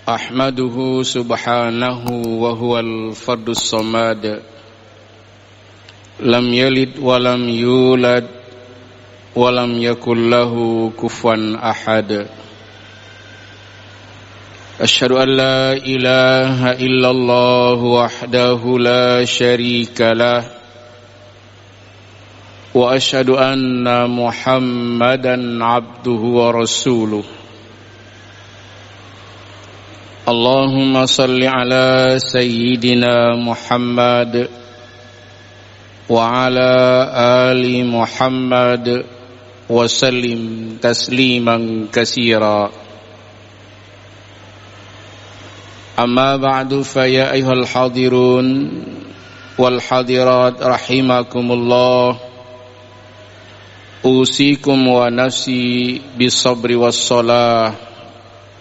أحمده سبحانه وهو الفرد الصمد لم يلد ولم يولد ولم يكن له كفوا أحد أشهد أن لا إله إلا الله وحده لا شريك له وأشهد أن محمدا عبده ورسوله اللهم صل على سيدنا محمد وعلى آل محمد وسلم تسليما كثيرا أما بعد فيا أيها الحاضرون والحاضرات رحمكم الله أوصيكم ونفسي بالصبر والصلاة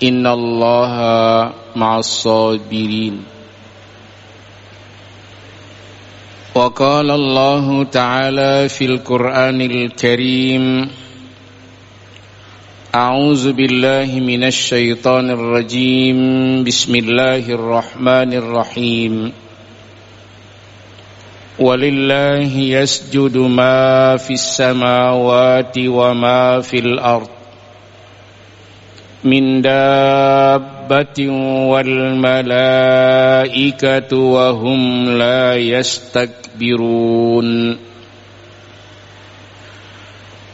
إن الله مع الصابرين وقال الله تعالى في القرآن الكريم أعوذ بالله من الشيطان الرجيم بسم الله الرحمن الرحيم ولله يسجد ما في السماوات وما في الأرض من دابة والملائكة وهم لا يستكبرون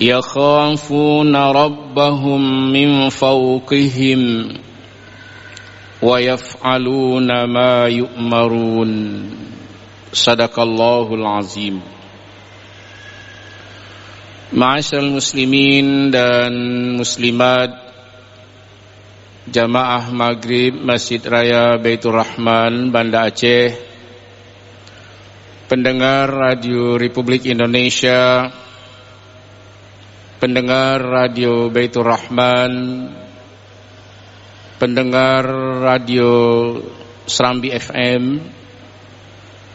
يخافون ربهم من فوقهم ويفعلون ما يؤمرون Sadaqallahul azim. Ma'asyiral muslimin dan muslimat Jamaah Maghrib Masjid Raya Baitur Rahman Banda Aceh, pendengar Radio Republik Indonesia, pendengar Radio Baitur Rahman, pendengar Radio Serambi FM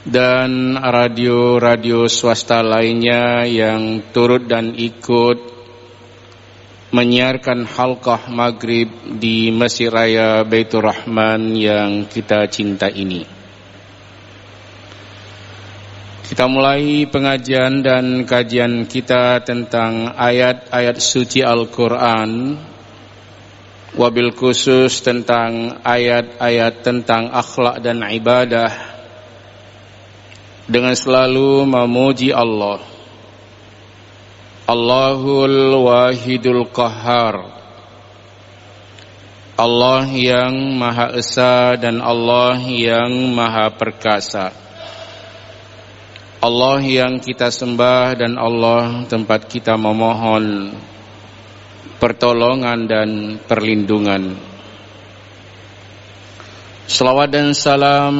dan radio-radio swasta lainnya yang turut dan ikut menyiarkan halqah maghrib di Masjid Raya Baitur Rahman yang kita cinta ini. Kita mulai pengajian dan kajian kita tentang ayat-ayat suci Al-Quran, wabil khusus tentang ayat-ayat tentang akhlak dan ibadah, dengan selalu memuji Allah, Allahul Wahidul Qahhar, Allah yang Maha Esa dan Allah yang Maha Perkasa, Allah yang kita sembah dan Allah tempat kita memohon pertolongan dan perlindungan. Salawat dan salam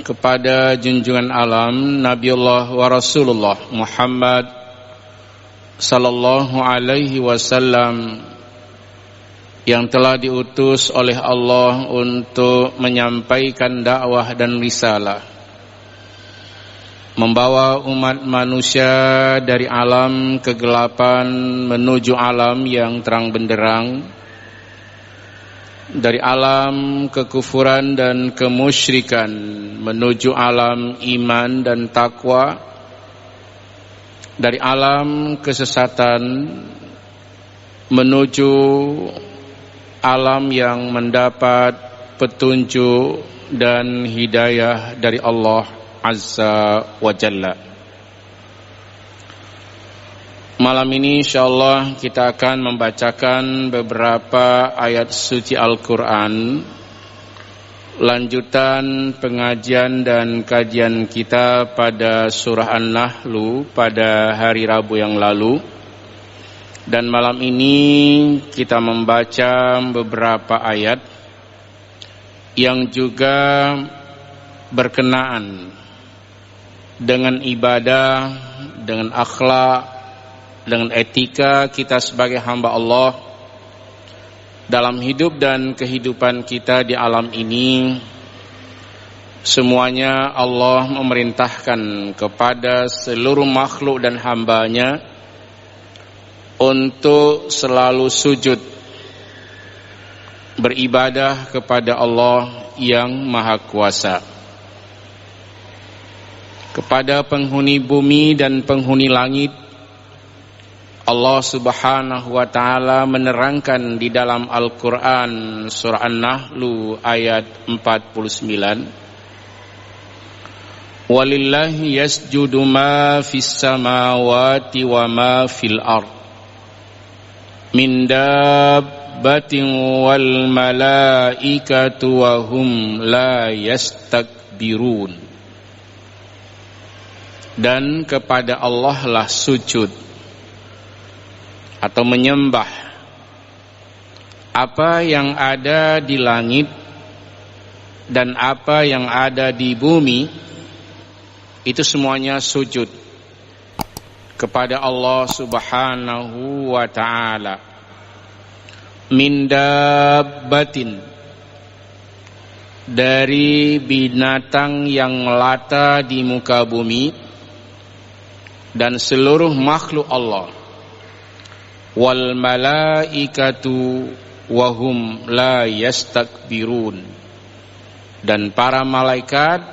kepada junjungan alam Nabiullah wa Rasulullah Muhammad sallallahu alaihi wasallam yang telah diutus oleh Allah untuk menyampaikan dakwah dan risalah, membawa umat manusia dari alam kegelapan menuju alam yang terang benderang, dari alam kekufuran dan kemusyrikan menuju alam iman dan takwa, dari alam kesesatan menuju alam yang mendapat petunjuk dan hidayah dari Allah Azza wa Jalla. Malam ini insyaallah kita akan membacakan beberapa ayat suci Al-Quran, lanjutan pengajian dan kajian kita pada surah An-Nahl pada hari Rabu yang lalu. Dan malam ini kita membaca beberapa ayat yang juga berkenaan dengan ibadah, dengan akhlak, dengan etika kita sebagai hamba Allah dalam hidup dan kehidupan kita di alam ini. Semuanya Allah memerintahkan kepada seluruh makhluk dan hambanya untuk selalu sujud beribadah kepada Allah yang Maha Kuasa, kepada penghuni bumi dan penghuni langit. Allah Subhanahu wa taala menerangkan di dalam Al-Qur'an surah An-Nahl ayat 49, walillahi yasjudu ma fis samawati wa ma fil ard min dabbatin wal malaikatu wa hum la yastakbirun. Dan kepada Allah lah sujud atau menyembah apa yang ada di langit dan apa yang ada di bumi, itu semuanya sujud kepada Allah Subhanahu wa ta'ala. Min dabbatin, dari binatang yang melata di muka bumi dan seluruh makhluk Allah. Wal malaikatu wahum la yastakbirun, dan para malaikat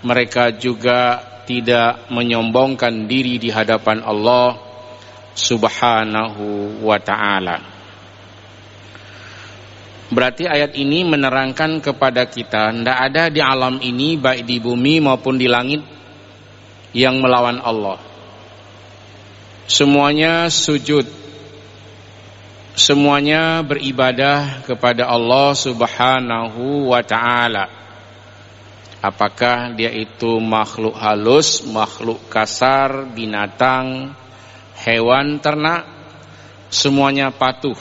mereka juga tidak menyombongkan diri di hadapan Allah Subhanahu wa ta'ala. Berarti ayat ini menerangkan kepada kita, tidak ada di alam ini baik di bumi maupun di langit yang melawan Allah. Semuanya sujud, semuanya beribadah kepada Allah Subhanahu wa ta'ala. Apakah dia itu makhluk halus, makhluk kasar, binatang, hewan, ternak, semuanya patuh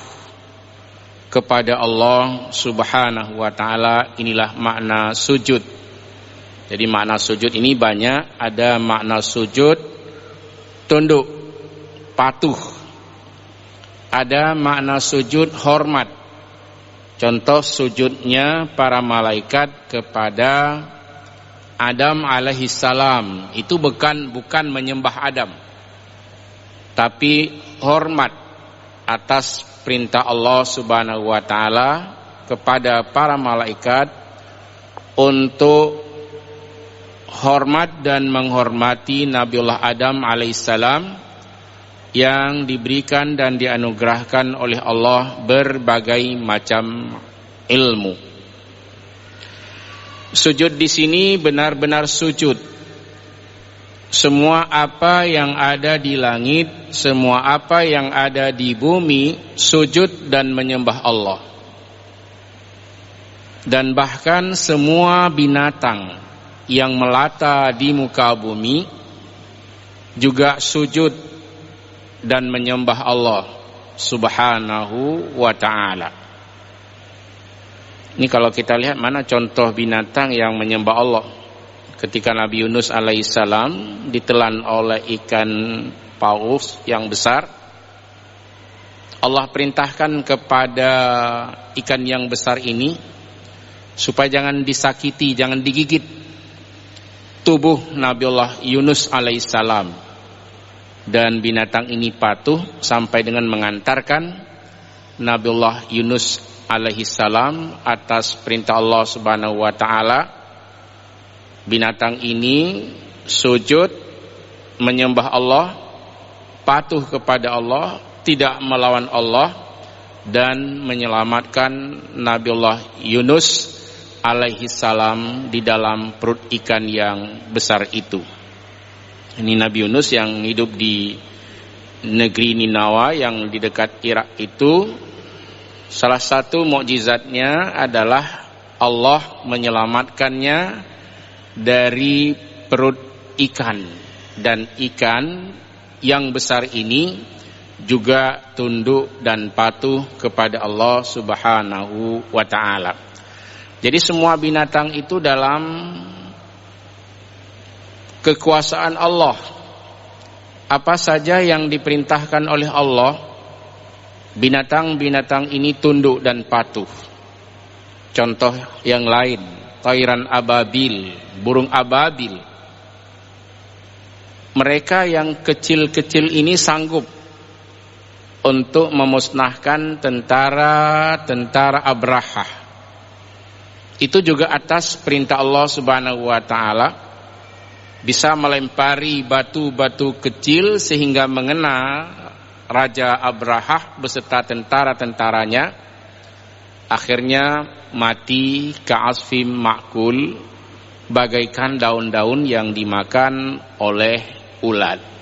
kepada Allah Subhanahu wa ta'ala. Inilah makna sujud. Jadi makna sujud ini banyak. Ada makna sujud tunduk, patuh. Ada makna sujud hormat. Contoh sujudnya para malaikat kepada Adam alaihissalam, itu bukan menyembah Adam, tapi hormat atas perintah Allah Subhanahu wa ta'ala kepada para malaikat untuk hormat dan menghormati Nabiullah Adam alaihissalam yang diberikan dan dianugerahkan oleh Allah berbagai macam ilmu. Sujud di sini benar-benar sujud. Semua apa yang ada di langit, semua apa yang ada di bumi, sujud dan menyembah Allah. Dan bahkan semua binatang yang melata di muka bumi juga sujud dan menyembah Allah Subhanahu wa ta'ala. Ini kalau kita lihat mana contoh binatang yang menyembah Allah. Ketika Nabi Yunus alaihissalam ditelan oleh ikan paus yang besar, Allah perintahkan kepada ikan yang besar ini supaya jangan disakiti, jangan digigit tubuh Nabiullah Yunus alaihissalam. Dan binatang ini patuh sampai dengan mengantarkan Nabiullah Yunus alaihissalam atas perintah Allah Subhanahu wa ta'ala. Binatang ini sujud menyembah Allah, patuh kepada Allah, tidak melawan Allah, dan menyelamatkan Nabiullah Yunus alaihissalam di dalam perut ikan yang besar itu. Ini Nabi Yunus yang hidup di negeri Ninawa yang di dekat Irak itu. Salah satu mukjizatnya adalah Allah menyelamatkannya dari perut ikan. Dan ikan yang besar ini juga tunduk dan patuh kepada Allah Subhanahu wa ta'ala. Jadi semua binatang itu dalam kekuasaan Allah. Apa saja yang diperintahkan oleh Allah, binatang-binatang ini tunduk dan patuh. Contoh yang lain, tairan ababil, burung ababil. Mereka yang kecil-kecil ini sanggup untuk memusnahkan tentara Abrahah. Itu juga atas perintah Allah Subhanahu wa taala, bisa melempari batu-batu kecil sehingga mengena Raja Abrahah beserta tentara-tentaranya. Akhirnya mati ka'asfim ma'kul, bagaikan daun-daun yang dimakan oleh ulat.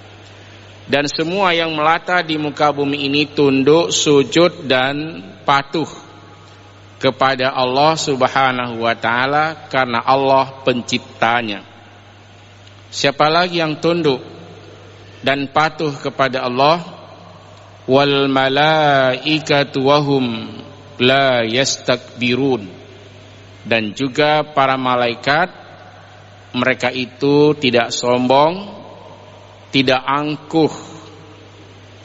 Dan semua yang melata di muka bumi ini tunduk, sujud dan patuh kepada Allah Subhanahu wa taala karena Allah penciptanya. Siapa lagi yang tunduk dan patuh kepada Allah? Wal malaikatu wahum la yastakbirun. Dan juga para malaikat, mereka itu tidak sombong, tidak angkuh,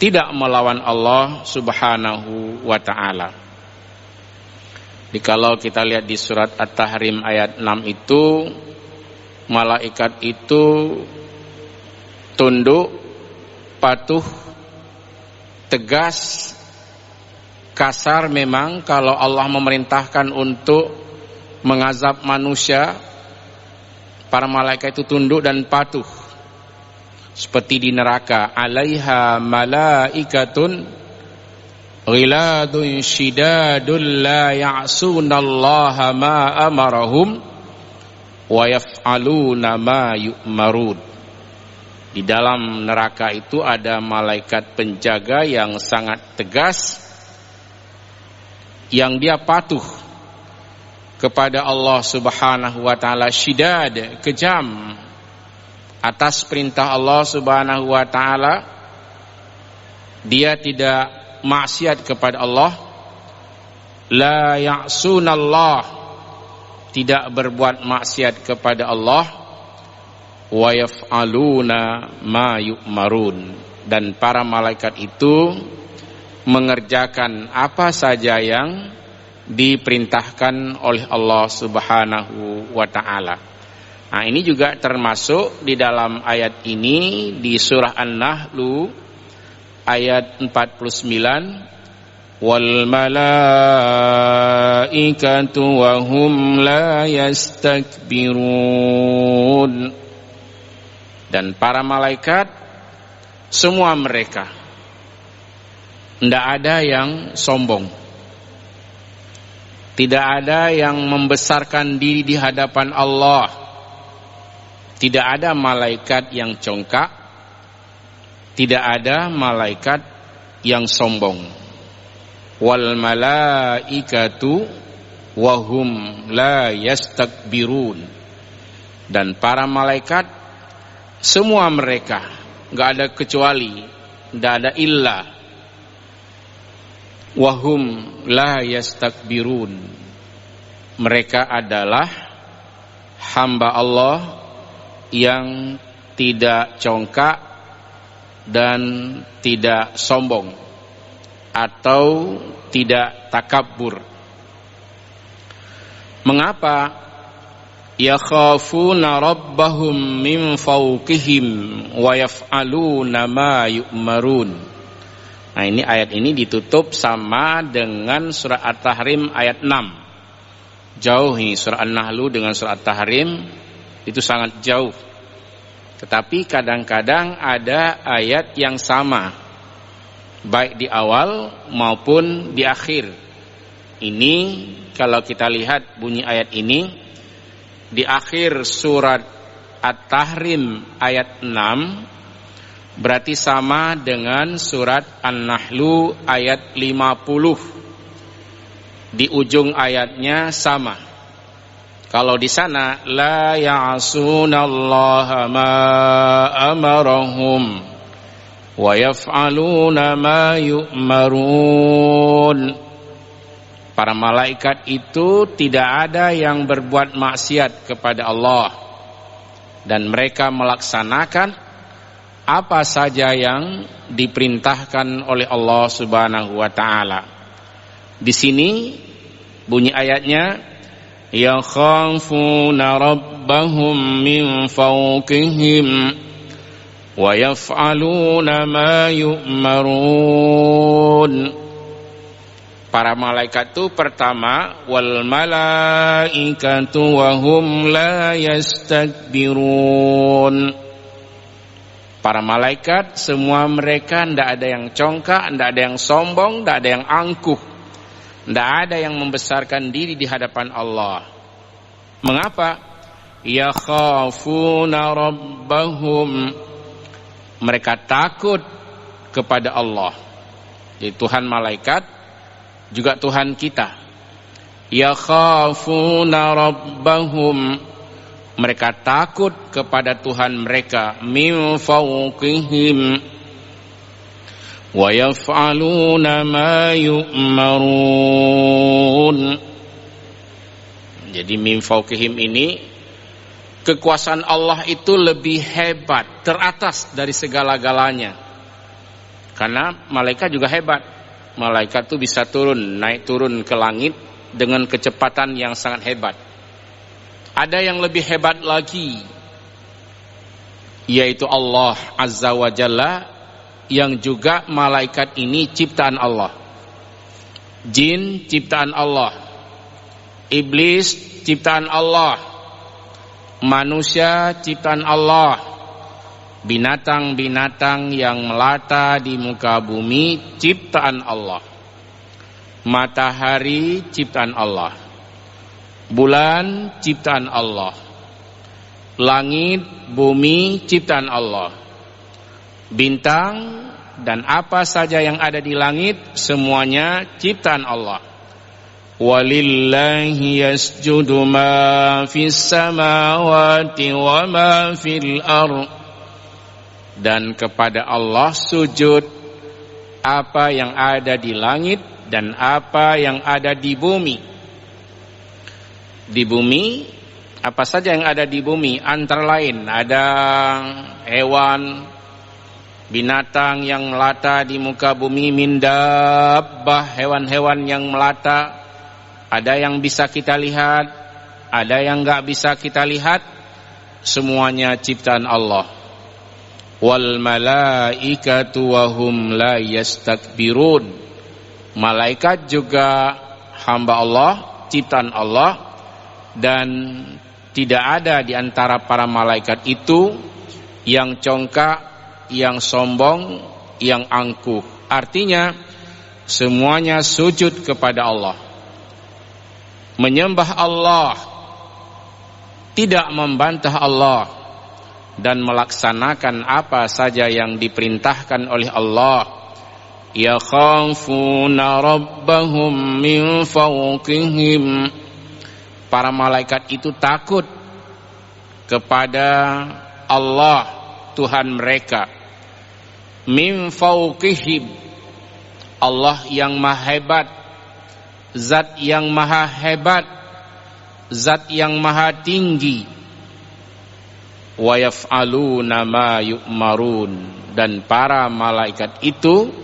tidak melawan Allah Subhanahu wa ta'ala. Kalau kita lihat di surat At-Tahrim ayat 6 itu, malaikat itu tunduk, patuh, tegas, kasar memang kalau Allah memerintahkan untuk mengazab manusia, para malaikat itu tunduk dan patuh. Seperti di neraka, alaiha malaikatun ghiladun shidadun la ya'sunallaha ma amarahum wa yaf'aluna ma yu'marun. Di dalam neraka itu ada malaikat penjaga yang sangat tegas, yang dia patuh kepada Allah Subhanahu wa taala, syidad, kejam atas perintah Allah Subhanahu wa taala. Dia tidak maksiat kepada Allah, la ya'sunallah, tidak berbuat maksiat kepada Allah, wa yaf'aluna ma yu'marun, dan para malaikat itu mengerjakan apa saja yang diperintahkan oleh Allah Subhanahu wa taala. Nah, ini juga termasuk di dalam ayat ini di surah An-Nahl ayat 49, wal malaikatu wa hum la yastakbirun. Dan para malaikat, semua mereka, tidak ada yang sombong, tidak ada yang membesarkan diri di hadapan Allah. Tidak ada malaikat yang congkak, tidak ada malaikat yang sombong. Wal malaikatu wa hum la yastakbirun. Dan para malaikat, semua mereka, enggak ada kecuali, enggak ada illa, wa hum la yastakbirun. Mereka adalah hamba Allah yang tidak congkak dan tidak sombong atau tidak takabur. Mengapa? Yakhafuna rabbahum min fawqihim wa yaf'aluna ma yu'marun. Nah, ini ayat ini ditutup sama dengan surah At-Tahrim ayat 6. Jauh ini surah An-Nahl dengan surah At-Tahrim itu sangat jauh. Tetapi kadang-kadang ada ayat yang sama, baik di awal maupun di akhir. Ini kalau kita lihat bunyi ayat ini, di akhir surat At-Tahrim ayat 6 berarti sama dengan surat An-Nahl ayat 50. Di ujung ayatnya sama. Kalau di sana la ya'sunallaha ma amarahum wa yaf'aluna ma yu'marun. Para malaikat itu tidak ada yang berbuat maksiat kepada Allah, dan mereka melaksanakan apa saja yang diperintahkan oleh Allah Subhanahu wa taala. Di sini bunyi ayatnya, yakhafuna rabbahum min fawqihim wa yaf'aluna ma yu'marun. Para malaikat itu pertama, wal malaikatu wa hum la yastakbirun. Para malaikat semua mereka tidak ada yang congkak, tidak ada yang sombong, tidak ada yang angkuh, tidak ada yang membesarkan diri di hadapan Allah. Mengapa? Yakhafuna rabbahum, mereka takut kepada Allah. Jadi Tuhan malaikat juga Tuhan kita. Yakhafuna rabbahum, mereka takut kepada Tuhan mereka. Min fawqihim wa yaf'aluna ma yu'marun. Jadi min fawqihim ini, kekuasaan Allah itu lebih hebat, teratas dari segala-galanya. Karena malaikat juga hebat. Malaikat itu bisa naik turun ke langit dengan kecepatan yang sangat hebat. Ada yang lebih hebat lagi, yaitu Allah Azza wa Jalla, yang juga malaikat ini ciptaan Allah. Jin ciptaan Allah, iblis ciptaan Allah, manusia ciptaan Allah, binatang-binatang yang melata di muka bumi ciptaan Allah, matahari ciptaan Allah, bulan ciptaan Allah, langit, bumi ciptaan Allah, bintang dan apa saja yang ada di langit semuanya ciptaan Allah. Walillahi yasjudu ma fis samawati wa ma fil ardh, dan kepada Allah sujud apa yang ada di langit dan apa yang ada di bumi. Di bumi, apa saja yang ada di bumi, antara lain ada hewan, binatang yang melata di muka bumi, min dabbah, hewan-hewan yang melata. Ada yang bisa kita lihat, ada yang enggak bisa kita lihat, semuanya ciptaan Allah. Wal malaikatu wa hum la yastakbirun, malaikat juga hamba Allah, ciptaan Allah, dan tidak ada di antara para malaikat itu yang congkak, yang sombong, yang angkuh. Artinya semuanya sujud kepada Allah, menyembah Allah, tidak membantah Allah, dan melaksanakan apa saja yang diperintahkan oleh Allah. Yakhafuna rabbahum min fawqihim, para malaikat itu takut kepada Allah Tuhan mereka. Min fawqihim, Allah yang maha hebat, zat yang maha hebat, zat yang maha tinggi. Wa yaf'aluna ma yu'marun, dan para malaikat itu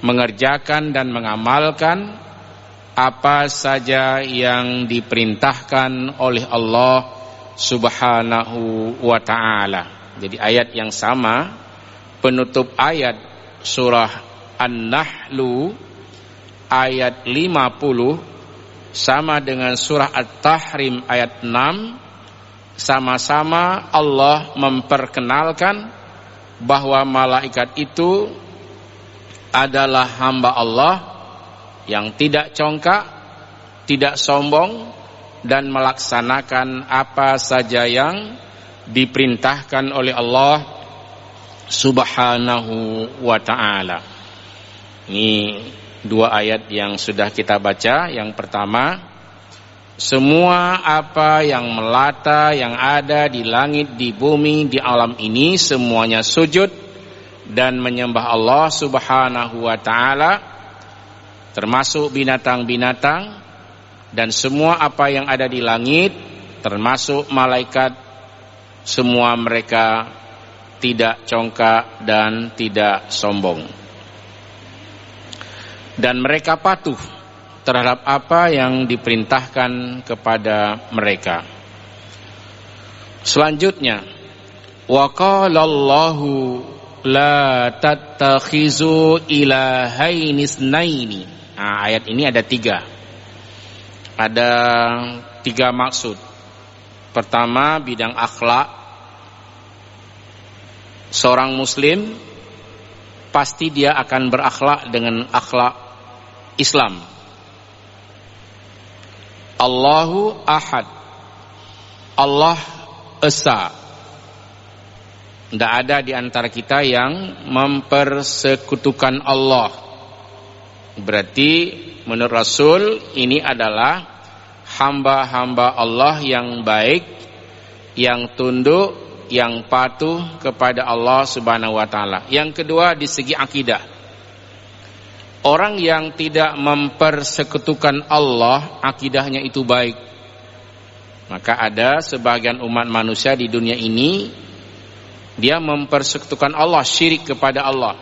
mengerjakan dan mengamalkan apa saja yang diperintahkan oleh Allah Subhanahu wa ta'ala. Jadi ayat yang sama, penutup ayat surah An-Nahlu ayat 50 sama dengan surah At-Tahrim ayat 6. Sama-sama Allah memperkenalkan bahwa malaikat itu adalah hamba Allah yang tidak congkak, tidak sombong, dan melaksanakan apa saja yang diperintahkan oleh Allah Subhanahu wa ta'ala. Ini dua ayat yang sudah kita baca. Yang pertama, semua apa yang melata, yang ada di langit, di bumi, di alam ini, semuanya sujud dan menyembah Allah Subhanahu wa ta'ala, termasuk binatang-binatang dan semua apa yang ada di langit, termasuk malaikat. Semua mereka tidak congkak dan tidak sombong, dan mereka patuh terhadap apa yang diperintahkan kepada mereka. Selanjutnya, Wa qala Allahu la tattakhizu ilahaini itsnaini. Nah, ayat ini ada 3. Ada 3 maksud. Pertama, bidang akhlak. Seorang muslim pasti dia akan berakhlak dengan akhlak Islam. Allahu Ahad. Allah Esa. Tidak ada di antara kita yang mempersekutukan Allah. Berarti menurut Rasul ini adalah hamba-hamba Allah yang baik, yang tunduk, yang patuh kepada Allah Subhanahu wa taala. Yang kedua, di segi akidah. Orang yang tidak mempersekutukan Allah, akidahnya itu baik. Maka ada sebagian umat manusia di dunia ini, dia mempersekutukan Allah, syirik kepada Allah.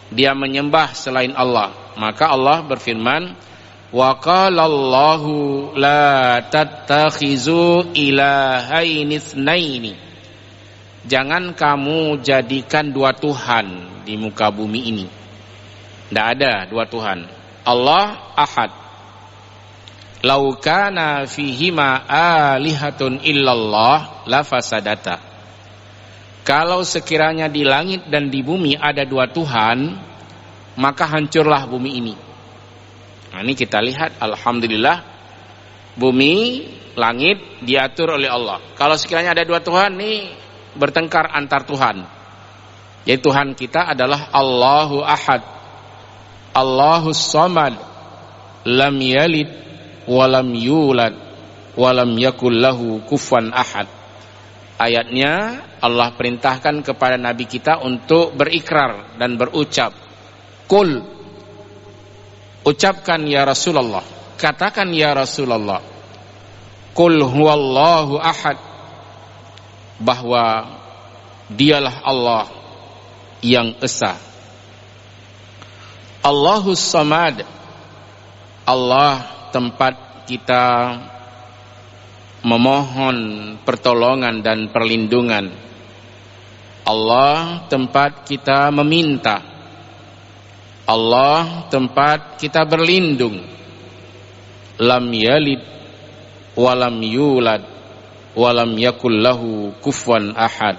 Dia menyembah selain Allah. Maka Allah berfirman, wa qala Allahu la tattakhizu ilahaini itsnaini. Jangan kamu jadikan 2 Tuhan di muka bumi ini. Tidak ada 2 Tuhan. Allah Ahad. Lau kana fihima alihatun illallah la fasadata. Kalau sekiranya di langit dan di bumi ada 2 Tuhan, maka hancurlah bumi ini. Nah, ini kita lihat, alhamdulillah, bumi, langit diatur oleh Allah. Kalau sekiranya ada 2 Tuhan, ini bertengkar antar Tuhan. Yaitu Tuhan kita adalah Allahu Ahad, Allahus Samad, lam yalid walam yulad walam yakul lahu kufuwan ahad. Ayatnya Allah perintahkan kepada Nabi kita untuk berikrar dan berucap, Qul, ucapkan ya Rasulullah, katakan ya Rasulullah, Qul huwallahu ahad, bahwa dialah Allah yang esa. Allahus Samad, Allah tempat kita memohon pertolongan dan perlindungan. Allah tempat kita meminta. Allah tempat kita berlindung. Lam yalid walam yulad walam yakul lahu kufuwan ahad.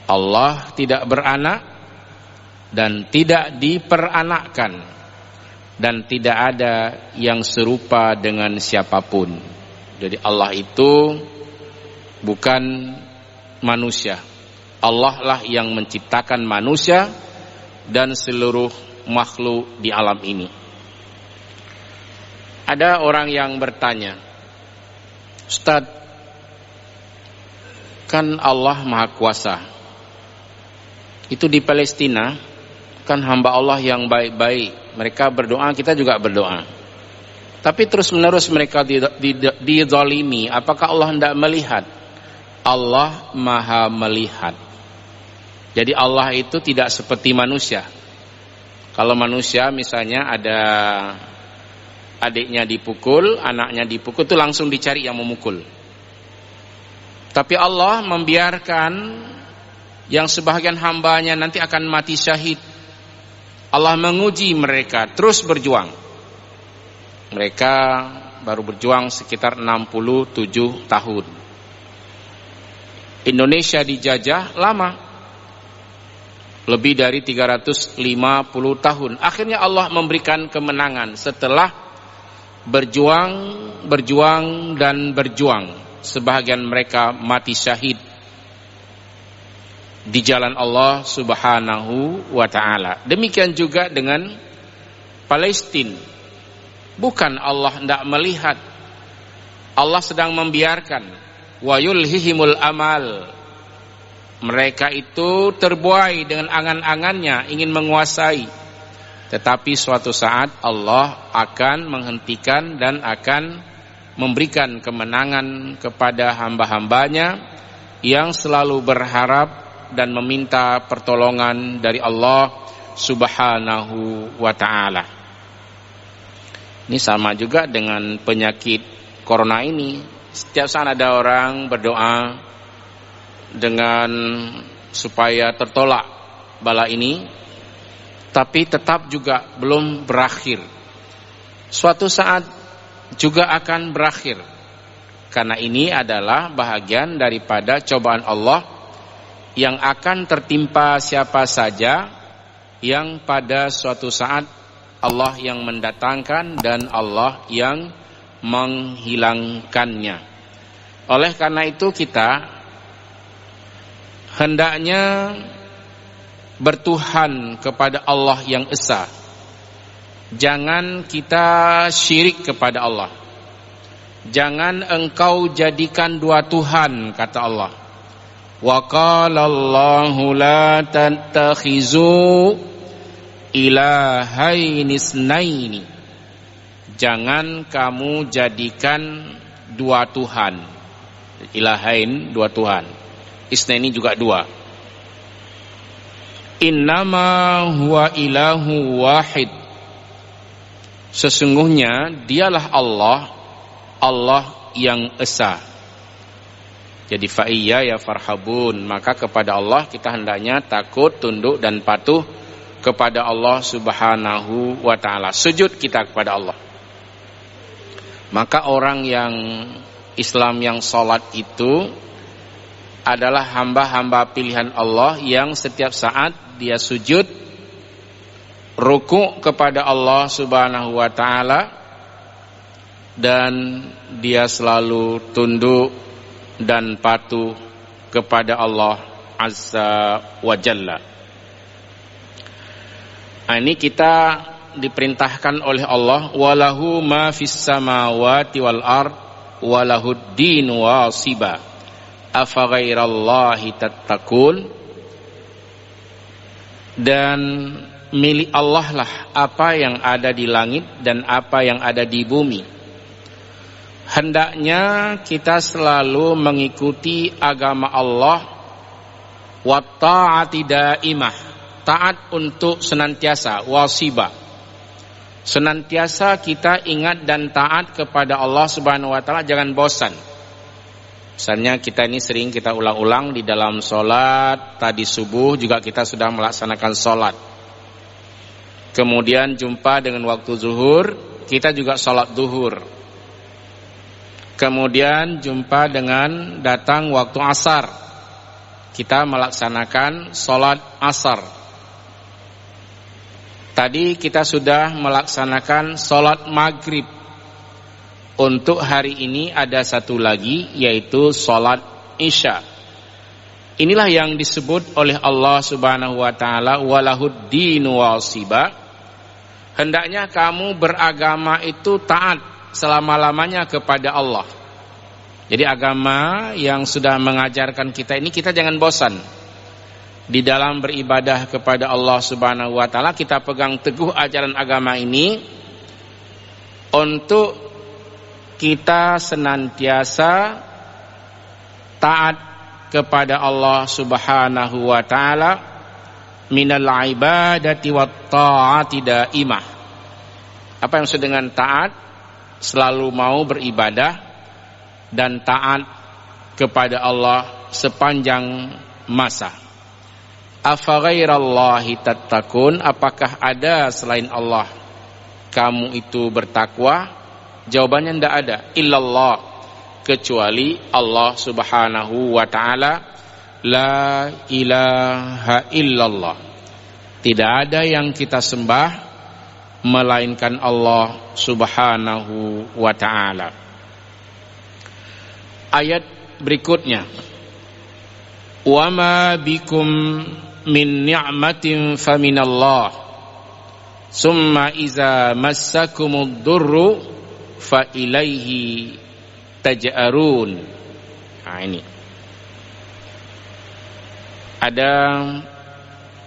Allah tidak beranak dan tidak diperanakkan, dan tidak ada yang serupa dengan siapapun. Jadi Allah itu bukan manusia. Allah lah yang menciptakan manusia dan seluruh makhluk di alam ini. Ada orang yang bertanya, Ustaz, kan Allah Maha Kuasa. Itu di Palestina, kan hamba Allah yang baik-baik. Mereka berdoa, kita juga berdoa. Tapi terus-menerus mereka dizalimi. Apakah Allah tidak melihat? Allah Maha melihat. Jadi Allah itu tidak seperti manusia. Kalau manusia misalnya ada adiknya dipukul, anaknya dipukul, itu langsung dicari yang memukul. Tapi Allah membiarkan yang sebahagian hambanya nanti akan mati syahid. Allah menguji mereka, terus berjuang. Mereka baru berjuang sekitar 67 tahun. Indonesia dijajah lama, lebih dari 350 tahun. Akhirnya Allah memberikan kemenangan setelah berjuang dan berjuang. Sebahagian mereka mati syahid di jalan Allah Subhanahu wa taala. Demikian juga dengan Palestina. Bukan Allah tidak melihat, Allah sedang membiarkan. Wa yulhihimul amal. Mereka itu terbuai dengan angan-angannya, ingin menguasai. Tetapi suatu saat Allah akan menghentikan dan akan memberikan kemenangan kepada hamba-hambanya yang selalu berharap dan meminta pertolongan dari Allah Subhanahu wa ta'ala. Ini sama juga dengan penyakit corona ini. Setiap saat ada orang berdoa, dengan supaya tertolak bala ini, tapi tetap juga belum berakhir. Suatu saat juga akan berakhir, karena ini adalah bahagian daripada cobaan Allah yang akan tertimpa siapa saja yang pada suatu saat Allah yang mendatangkan dan Allah yang menghilangkannya. Oleh karena itu kita hendaknya bertuhan kepada Allah yang esa. Jangan kita syirik kepada Allah. Jangan engkau jadikan dua Tuhan, kata Allah. Wa qala Allahu la tattakhizu ilahaini itsnaini. Jangan kamu jadikan dua Tuhan. Ilahain, dua Tuhan. Itsnaini juga dua. Innama huwa ilahu wahid. Sesungguhnya dialah Allah yang esa. Jadi fa'iyya ya farhabun, maka kepada Allah kita hendaknya takut, tunduk dan patuh kepada Allah Subhanahu wa taala. Sujud kita kepada Allah. Maka orang yang Islam yang salat itu adalah hamba-hamba pilihan Allah yang setiap saat dia sujud, ruku kepada Allah Subhanahu wa taala, dan dia selalu tunduk dan patuh kepada Allah Azza wa Jalla. Ini kita diperintahkan oleh Allah, walahu ma fis samawati wal ard walahud din wasiba afa ghairallahi tattaqun. Dan milik Allah lah apa yang ada di langit dan apa yang ada di bumi. Hendaknya kita selalu mengikuti agama Allah, wa ta'ati daimah, taat untuk senantiasa, wasiba, senantiasa kita ingat dan taat kepada Allah Subhanahu wa taala, jangan bosan. Misalnya kita ini sering kita ulang-ulang di dalam sholat, tadi subuh juga kita sudah melaksanakan sholat. Kemudian jumpa dengan waktu zuhur, kita juga sholat zuhur. Kemudian jumpa dengan datang waktu asar, kita melaksanakan sholat asar. Tadi kita sudah melaksanakan sholat maghrib. Untuk hari ini ada satu lagi, yaitu sholat isya. Inilah yang disebut oleh Allah Subhanahu wa taala walahud dinu wasiba. Hendaknya kamu beragama itu taat selama-lamanya kepada Allah. Jadi agama yang sudah mengajarkan kita ini, kita jangan bosan di dalam beribadah kepada Allah Subhanahu wa taala. Kita pegang teguh ajaran agama ini untuk kita senantiasa taat kepada Allah Subhanahu wa taala minal ibadati wat taati daimah. Apa yang maksud dengan taat? Selalu mau beribadah dan taat kepada Allah sepanjang masa. Afa ghairallahi tattaqun, apakah ada selain Allah kamu itu bertakwa? Jawabannya tidak ada. Illallah, kecuali Allah Subhanahu wa ta'ala. La ilaha illallah, tidak ada yang kita sembah melainkan Allah Subhanahu wa ta'ala. Ayat berikutnya, wa ma bikum min ni'matin faminallah summa iza massakumud durru fa ilaihi taj'arun. Nah, ini ada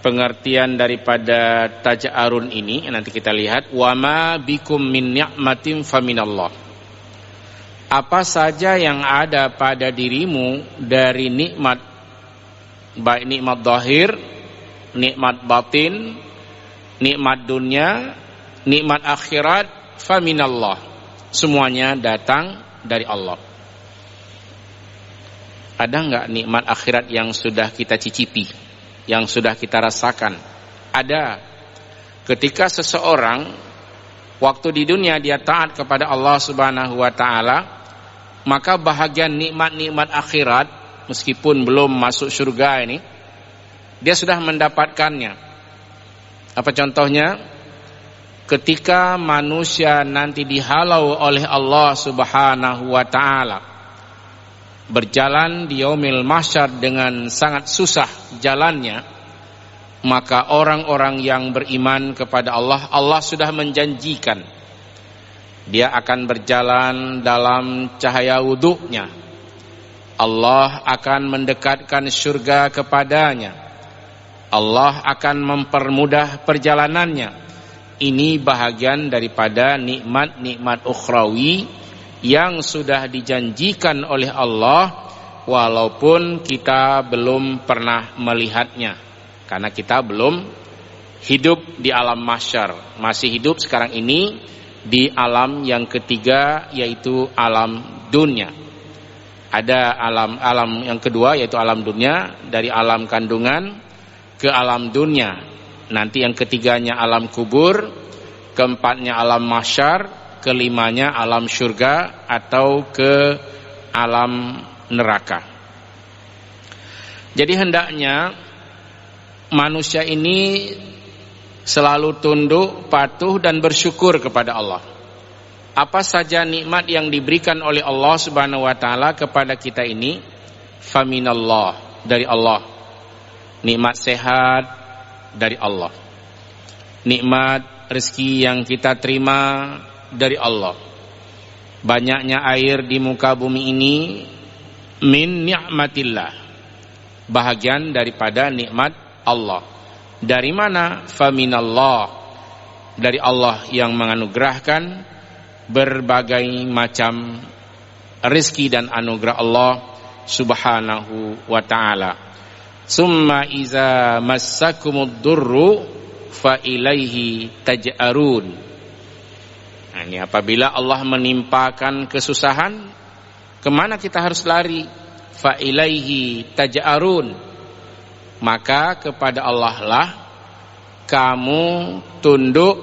pengertian daripada taj'arun ini, nanti kita lihat. Wa ma bikum min ni'matin faminallah, apa saja yang ada pada dirimu dari nikmat, baik nikmat zahir, nikmat batin, nikmat dunia, nikmat akhirat, faminallah, semuanya datang dari Allah. Ada enggak nikmat akhirat yang sudah kita cicipi, yang sudah kita rasakan? Ada. Ketika seseorang waktu di dunia dia taat kepada Allah Subhanahu wa taala, maka bahagian nikmat-nikmat akhirat meskipun belum masuk surga ini, dia sudah mendapatkannya. Apa contohnya? Ketika manusia nanti dihalau oleh Allah Subhanahu wa taala, berjalan di yaumil mahsyar dengan sangat susah jalannya, maka orang-orang yang beriman kepada Allah, Allah sudah menjanjikan dia akan berjalan dalam cahaya wudunya. Allah akan mendekatkan surga kepadanya. Allah akan mempermudah perjalanannya. Ini bahagian daripada nikmat-nikmat ukhrawi yang sudah dijanjikan oleh Allah, walaupun kita belum pernah melihatnya, karena kita belum hidup di alam mahsyar. Masih hidup sekarang ini di alam yang ketiga, yaitu alam dunia. Ada alam yang kedua, yaitu alam dunia, dari alam kandungan ke alam dunia. Nanti yang ketiganya alam kubur, keempatnya alam mahsyar, kelimanya alam surga atau ke alam neraka. Jadi hendaknya manusia ini selalu tunduk, patuh dan bersyukur kepada Allah. Apa saja nikmat yang diberikan oleh Allah Subhanahu wa taala kepada kita ini, faminallah, dari Allah. Nikmat sehat dari Allah. Nikmat rezeki yang kita terima dari Allah. Banyaknya air di muka bumi ini min ni'matillah, bahagian daripada nikmat Allah. Dari mana? Faminallah, dari Allah yang menganugerahkan berbagai macam rezeki dan anugerah Allah Subhanahu wa ta'ala. Summa iza massakumud durru fa ilaihi taj'arun. Nah, ini apabila Allah menimpakan kesusahan, kemana kita harus lari? Fa ilaihi taj'arun. Maka kepada Allah lah kamu tunduk,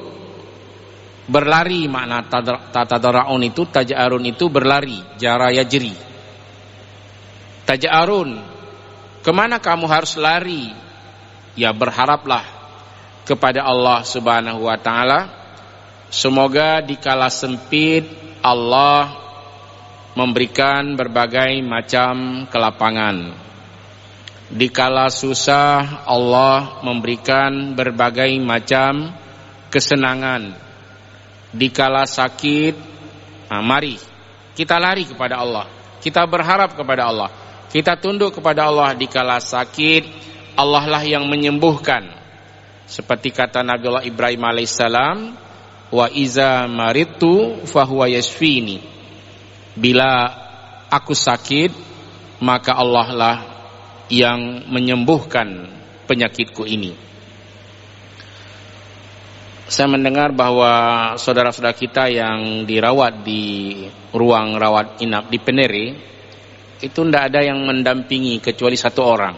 berlari. Makna tatadara'un itu, taj'arun itu berlari, jara yajri. Taj'arun, kemana kamu harus lari? Ya berharaplah kepada Allah Subhanahu wa ta'ala. Semoga di kala sempit Allah memberikan berbagai macam kelapangan. Di kala susah Allah memberikan berbagai macam kesenangan. Di kala sakit, mari kita lari kepada Allah. Kita berharap kepada Allah. Kita tunduk kepada Allah. Di kala sakit, Allah lah yang menyembuhkan. Seperti kata Nabiullah Ibrahim alaihissalam, wa iza maritu fahuwa yashfini. Bila aku sakit, maka Allah lah yang menyembuhkan penyakitku ini. Saya mendengar bahwa saudara-saudara kita yang dirawat di ruang rawat inap di Penere, itu tidak ada yang mendampingi kecuali satu orang.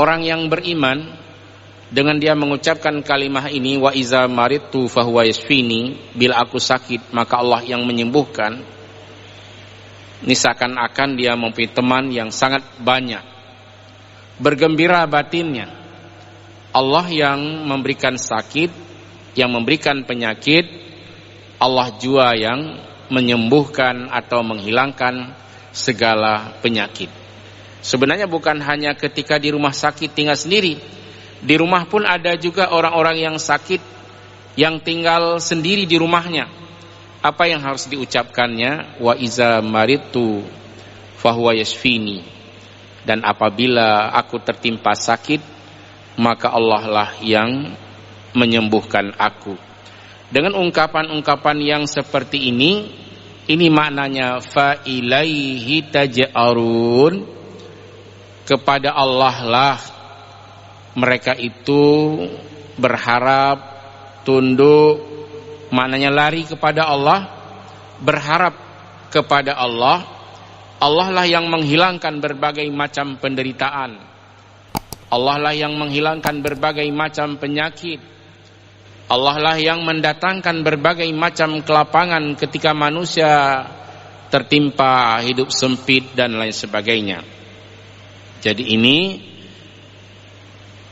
Orang yang beriman, dengan dia mengucapkan kalimah ini, wa iza maritu fahuwa yashfini, bila aku sakit maka Allah yang menyembuhkan, ini seakan-akan dia mempunyai teman yang sangat banyak. Bergembira batinnya. Allah yang memberikan sakit, yang memberikan penyakit, Allah jua yang menyembuhkan atau menghilangkan segala penyakit. Sebenarnya bukan hanya ketika di rumah sakit tinggal sendiri. Di rumah pun ada juga orang-orang yang sakit, yang tinggal sendiri di rumahnya. Apa yang harus diucapkannya? Wa iza maritu fahuwa yashfini. Dan apabila aku tertimpa sakit, maka Allah lah yang menyembuhkan aku. Dengan ungkapan-ungkapan yang seperti ini maknanya fa ilaihi taj'arun, kepada Allah lah mereka itu berharap, tunduk, maknanya lari kepada Allah, berharap kepada Allah. Allah lah yang menghilangkan berbagai macam penderitaan. Allah lah yang menghilangkan berbagai macam penyakit. Allah lah yang mendatangkan berbagai macam kelapangan ketika manusia tertimpa hidup sempit dan lain sebagainya. Jadi ini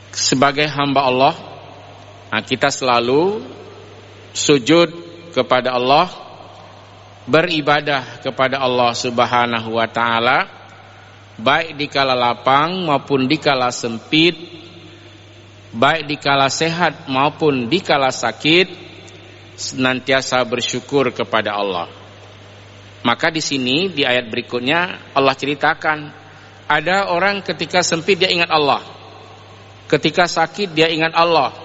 sebagai hamba Allah, kita selalu sujud kepada Allah, beribadah kepada Allah Subhanahu wa taala, baik di kala lapang maupun di kala sempit, baik di kala sehat maupun di kala sakit, senantiasa bersyukur kepada Allah. Maka di sini di ayat berikutnya Allah ceritakan, ada orang ketika sempit dia ingat Allah, ketika sakit dia ingat Allah,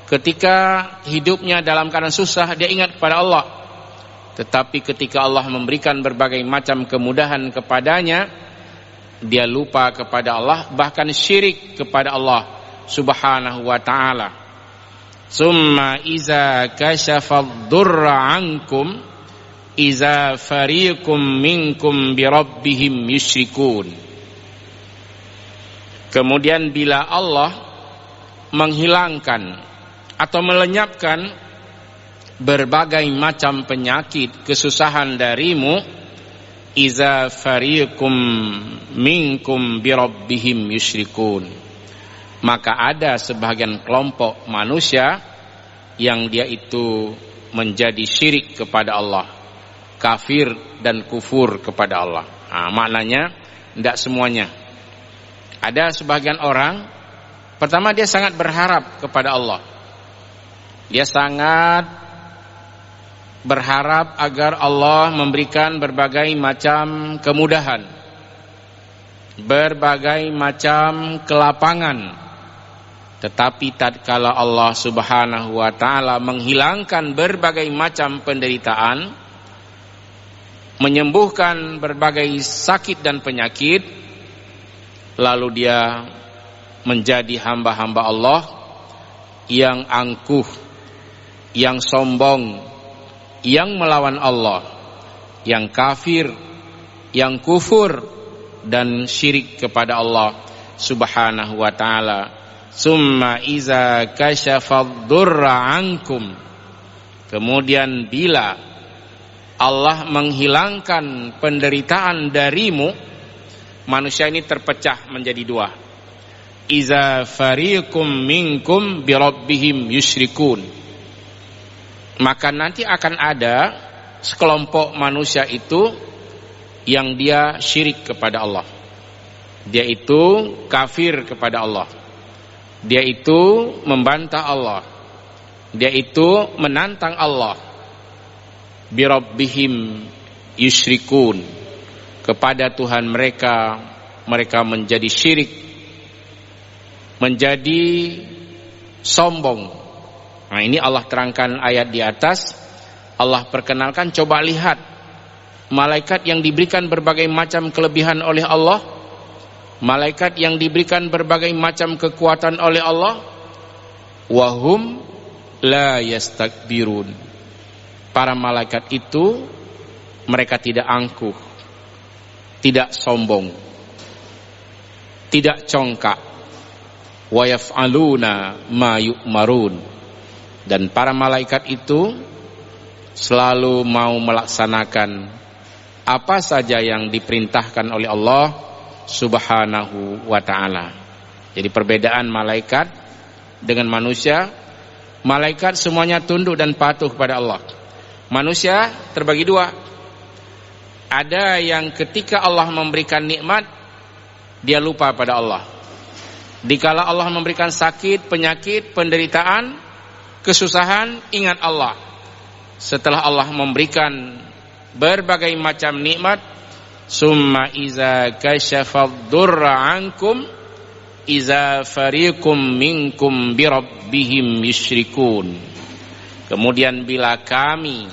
ketika hidupnya dalam keadaan susah dia ingat kepada Allah. Tetapi ketika Allah memberikan berbagai macam kemudahan kepadanya, dia lupa kepada Allah, bahkan syirik kepada Allah Subhanahu wa ta'ala. Summa iza kashafad durra ankum iza fariqum minkum birabbihim yusyrikun. Kemudian bila Allah menghilangkan atau melenyapkan berbagai macam penyakit, kesusahan darimu, iza fariqum minkum birabbihim yusyrikun, maka ada sebahagian kelompok manusia yang dia itu menjadi syirik kepada Allah, kafir dan kufur kepada Allah. Maknanya tidak semuanya. Ada sebagian orang, pertama dia sangat berharap kepada Allah, dia sangat berharap agar Allah memberikan berbagai macam kemudahan, berbagai macam kelapangan. Tetapi tatkala Allah Subhanahu wa ta'ala menghilangkan berbagai macam penderitaan, menyembuhkan berbagai sakit dan penyakit, lalu dia menjadi hamba-hamba Allah yang angkuh, yang sombong, yang melawan Allah, yang kafir, yang kufur dan syirik kepada Allah Subhanahu wa ta'ala. Summa iza kashafad durra ankum, kemudian bila Allah menghilangkan penderitaan darimu, manusia ini terpecah menjadi dua. Iza fariqum minkum birabbihim yusyrikun, maka nanti akan ada sekelompok manusia itu yang dia syirik kepada Allah, dia itu kafir kepada Allah, dia itu membantah Allah, dia itu menantang Allah. Birabbihim yusyrikun, kepada Tuhan mereka, mereka menjadi syirik, menjadi sombong. Ini Allah terangkan ayat di atas. Allah perkenalkan, coba lihat malaikat yang diberikan berbagai macam kelebihan oleh Allah, malaikat yang diberikan berbagai macam kekuatan oleh Allah, wahum la yastakbirun, para malaikat itu mereka tidak angkuh, tidak sombong, tidak congkak, wa yaf'aluna ma yu'marun, dan para malaikat itu selalu mau melaksanakan apa saja yang diperintahkan oleh Allah Subhanahu wa ta'ala. Jadi perbedaan malaikat dengan manusia, malaikat semuanya tunduk dan patuh kepada Allah. Manusia terbagi dua. Ada yang ketika Allah memberikan nikmat, dia lupa pada Allah. Dikala Allah memberikan sakit, penyakit, penderitaan, kesusahan, ingat Allah. Setelah Allah memberikan berbagai macam nikmat, summa iza kashafad durra ankum iza fariqum minkum birabbihim yusyrikun, kemudian bila kami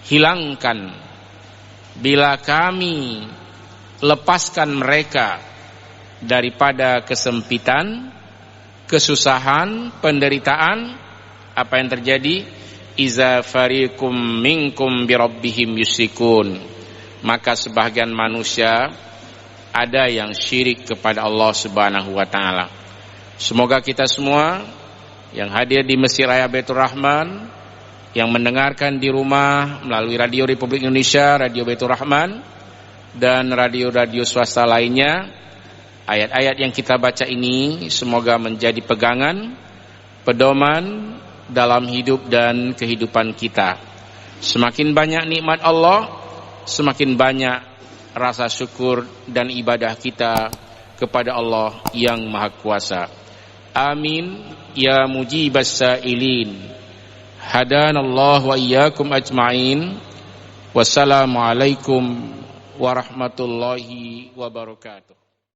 hilangkan, bila kami lepaskan mereka daripada kesempitan, kesusahan, penderitaan, apa yang terjadi? Iza fariqum minkum birabbihim yusyrikun, maka sebahagian manusia ada yang syirik kepada Allah Subhanahu wa taala. Semoga kita semua yang hadir di Masjid Raya Baitur Rahman, yang mendengarkan di rumah melalui Radio Republik Indonesia, Radio Baitur Rahman, dan radio-radio swasta lainnya, ayat-ayat yang kita baca ini semoga menjadi pegangan, pedoman dalam hidup dan kehidupan kita. Semakin banyak nikmat Allah, semakin banyak rasa syukur dan ibadah kita kepada Allah yang Maha Kuasa. Amin ya mujibas sa'ilin. Hadanallahu wa iyyakum ajma'in. Wassalamualaikum warahmatullahi wabarakatuh.